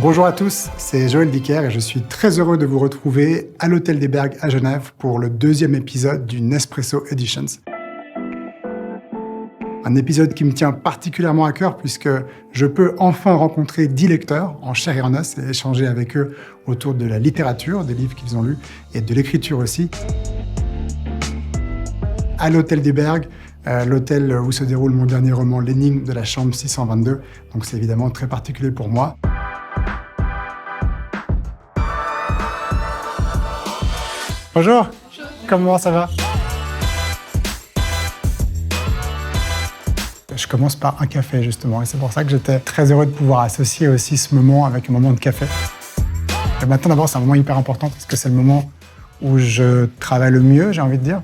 Bonjour à tous, c'est Joël Dicker et je suis très heureux de vous retrouver à l'Hôtel des Bergues à Genève pour le deuxième épisode du Nespresso Editions. Un épisode qui me tient particulièrement à cœur puisque je peux enfin rencontrer 10 lecteurs en chair et en os et échanger avec eux autour de la littérature, des livres qu'ils ont lus et de l'écriture aussi. À l'Hôtel des Bergues, l'hôtel où se déroule mon dernier roman, L'énigme de la chambre 622. Donc c'est évidemment très particulier pour moi. Bonjour. Bonjour. Comment ça va? Je commence par un café justement et c'est pour ça que j'étais très heureux de pouvoir associer aussi ce moment avec un moment de café. Et maintenant d'abord c'est un moment hyper important parce que c'est le moment où je travaille le mieux, j'ai envie de dire,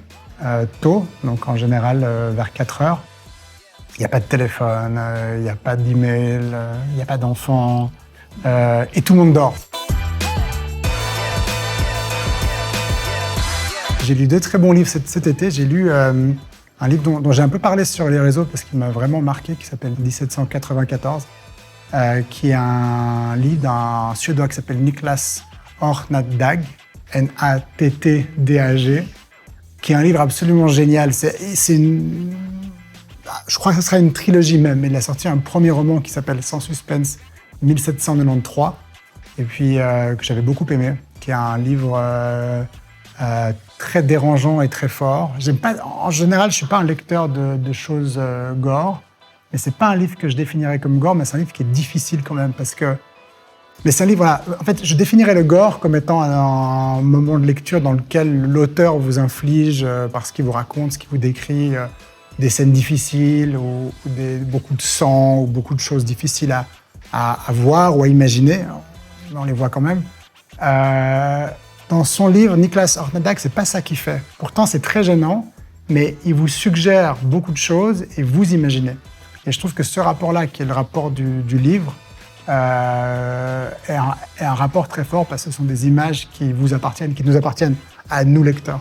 tôt, donc en général vers 4 heures. Il n'y a pas de téléphone, il n'y a pas d'email, il n'y a pas d'enfants et tout le monde dort. J'ai lu 2 très bons livres cet été. J'ai lu un livre dont j'ai un peu parlé sur les réseaux parce qu'il m'a vraiment marqué, qui s'appelle 1794, qui est un livre d'un Suédois qui s'appelle Niklas Hornad-Dag, N-A-T-T-D-A-G, qui est un livre absolument génial. Je crois que ce sera une trilogie même. Il a sorti un premier roman qui s'appelle Sans suspense, 1793, et puis que j'avais beaucoup aimé, qui est un livre très dérangeant et très fort. En général, je ne suis pas un lecteur de choses gore, mais ce n'est pas un livre que je définirais comme gore, mais c'est un livre qui est difficile quand même, parce que... Mais c'est un livre, voilà, en fait, je définirais le gore comme étant un moment de lecture dans lequel l'auteur vous inflige, par ce qu'il vous raconte, ce qu'il vous décrit, des scènes difficiles, ou beaucoup de sang, ou beaucoup de choses difficiles à voir ou à imaginer. On les voit quand même. Dans son livre, Niklas Hornad-Dag, c'est pas ça qu'il fait. Pourtant, c'est très gênant, mais il vous suggère beaucoup de choses et vous imaginez. Et je trouve que ce rapport-là, qui est le rapport du livre, est un rapport très fort parce que ce sont des images qui vous appartiennent, qui nous appartiennent à nous lecteurs.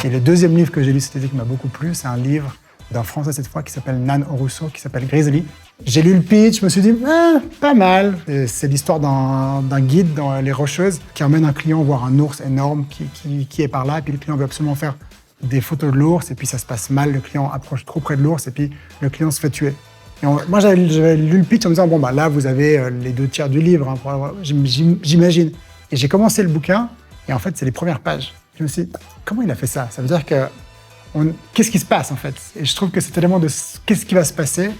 Et le deuxième livre que j'ai lu cet été qui m'a beaucoup plu, c'est un livre d'un Français cette fois qui s'appelle Nan Rousseau, qui s'appelle Grizzly. J'ai lu le pitch, je me suis dit, pas mal. C'est l'histoire d'un guide dans les Rocheuses qui emmène un client voir un ours énorme qui est par là, et puis le client veut absolument faire des photos de l'ours, et puis ça se passe mal, le client approche trop près de l'ours, et puis le client se fait tuer. Et moi, j'avais lu le pitch en me disant, bon, bah là, vous avez les 2 tiers du livre, hein, j'imagine. Et j'ai commencé le bouquin, et en fait, c'est les premières pages. Je me suis dit, comment il a fait ça? Ça veut dire que qu'est-ce qui se passe en fait? Et je trouve que cet élément de qu'est-ce qui va se passer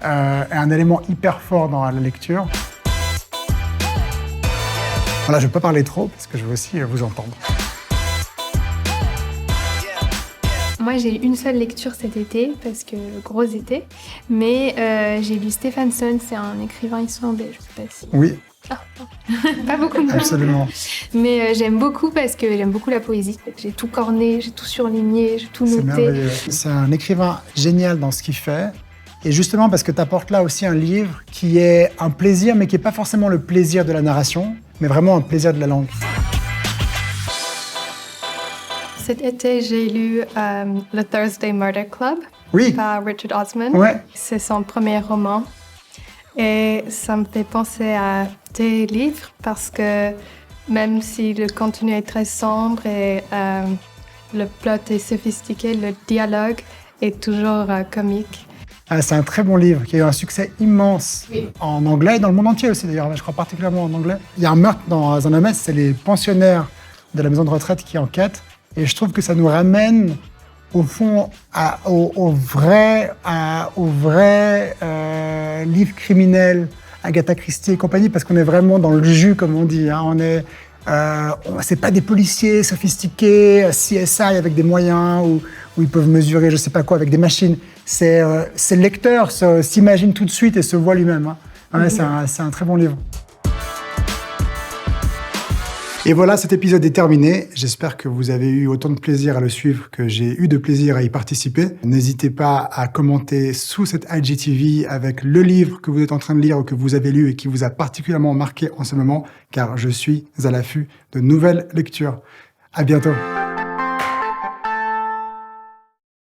est un élément hyper fort dans la lecture. Voilà, je ne vais pas parler trop parce que je veux aussi vous entendre. Moi, j'ai eu une seule lecture cet été, parce que gros été, mais j'ai lu Stephenson, c'est un écrivain islandais, je ne sais pas si... Oui. Pas beaucoup de Absolument. Mais j'aime beaucoup parce que j'aime beaucoup la poésie. J'ai tout corné, j'ai tout surligné, j'ai tout noté. C'est merveilleux. C'est un écrivain génial dans ce qu'il fait. Et justement parce que tu apportes là aussi un livre qui est un plaisir, mais qui n'est pas forcément le plaisir de la narration, mais vraiment un plaisir de la langue. Cet été, j'ai lu le Thursday Murder Club par Richard Osman. Ouais. C'est son premier roman. Et ça me fait penser à tes livres parce que même si le contenu est très sombre et le plot est sophistiqué, le dialogue est toujours comique. C'est un très bon livre qui a eu un succès immense en anglais et dans le monde entier aussi d'ailleurs, je crois particulièrement en anglais. Il y a un meurtre dans un MS, c'est les pensionnaires de la maison de retraite qui enquêtent et je trouve que ça nous ramène au fond au vrai livre criminel, Agatha Christie et compagnie, parce qu'on est vraiment dans le jus, comme on dit. Hein. C'est pas des policiers sophistiqués, CSI avec des moyens où ils peuvent mesurer je sais pas quoi avec des machines. C'est le lecteur s'imagine tout de suite et se voit lui-même. Hein. Ouais, c'est un très bon livre. Et voilà, cet épisode est terminé. J'espère que vous avez eu autant de plaisir à le suivre que j'ai eu de plaisir à y participer. N'hésitez pas à commenter sous cette IGTV avec le livre que vous êtes en train de lire ou que vous avez lu et qui vous a particulièrement marqué en ce moment, car je suis à l'affût de nouvelles lectures. À bientôt.